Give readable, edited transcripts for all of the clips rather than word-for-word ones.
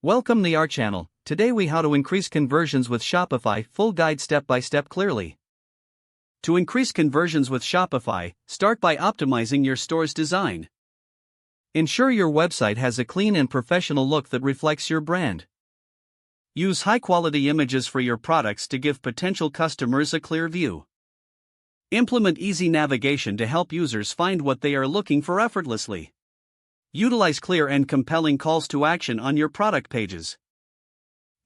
Welcome to our channel. Today we how to increase conversions with Shopify, full guide step by step clearly. To increase conversions with Shopify, start by optimizing your store's design. Ensure your website has a clean and professional look that reflects your brand. Use high-quality images for your products to give potential customers a clear view. Implement easy navigation to help users find what they are looking for effortlessly. Utilize clear and compelling calls to action on your product pages.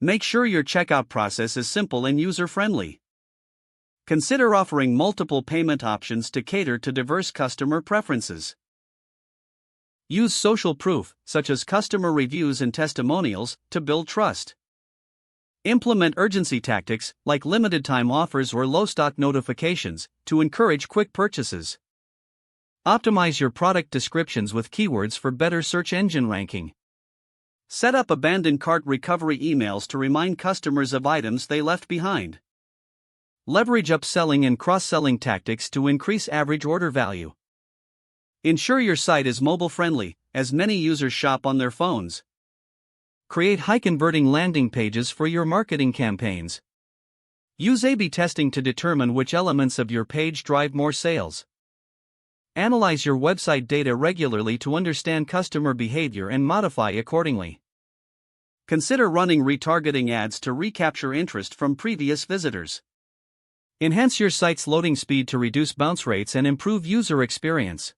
Make sure your checkout process is simple and user-friendly. Consider offering multiple payment options to cater to diverse customer preferences. Use social proof, such as customer reviews and testimonials, to build trust. Implement urgency tactics, like limited-time offers or low-stock notifications, to encourage quick purchases. Optimize your product descriptions with keywords for better search engine ranking. Set up abandoned cart recovery emails to remind customers of items they left behind. Leverage upselling and cross-selling tactics to increase average order value. Ensure your site is mobile-friendly, as many users shop on their phones. Create high-converting landing pages for your marketing campaigns. Use A/B testing to determine which elements of your page drive more sales. Analyze your website data regularly to understand customer behavior and modify accordingly. Consider running retargeting ads to recapture interest from previous visitors. Enhance your site's loading speed to reduce bounce rates and improve user experience.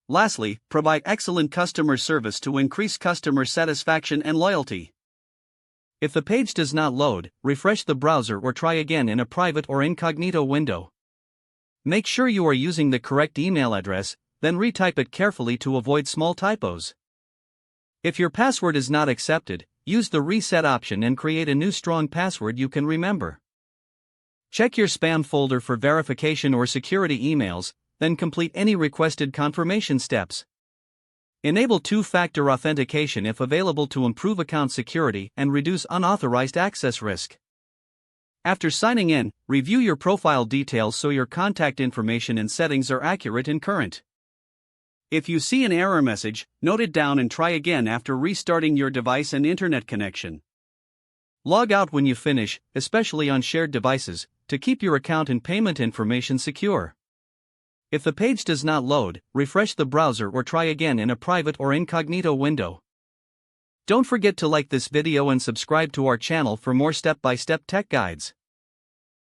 Lastly, provide excellent customer service to increase customer satisfaction and loyalty. If the page does not load, refresh the browser or try again in a private or incognito window. Make sure you are using the correct email address, then retype it carefully to avoid small typos. If your password is not accepted, use the reset option and create a new strong password you can remember. Check your spam folder for verification or security emails, then complete any requested confirmation steps. Enable two-factor authentication if available to improve account security and reduce unauthorized access risk. After signing in, review your profile details so your contact information and settings are accurate and current. If you see an error message, note it down and try again after restarting your device and internet connection. Log out when you finish, especially on shared devices, to keep your account and payment information secure. If the page does not load, refresh the browser or try again in a private or incognito window. Don't forget to like this video and subscribe to our channel for more step-by-step tech guides.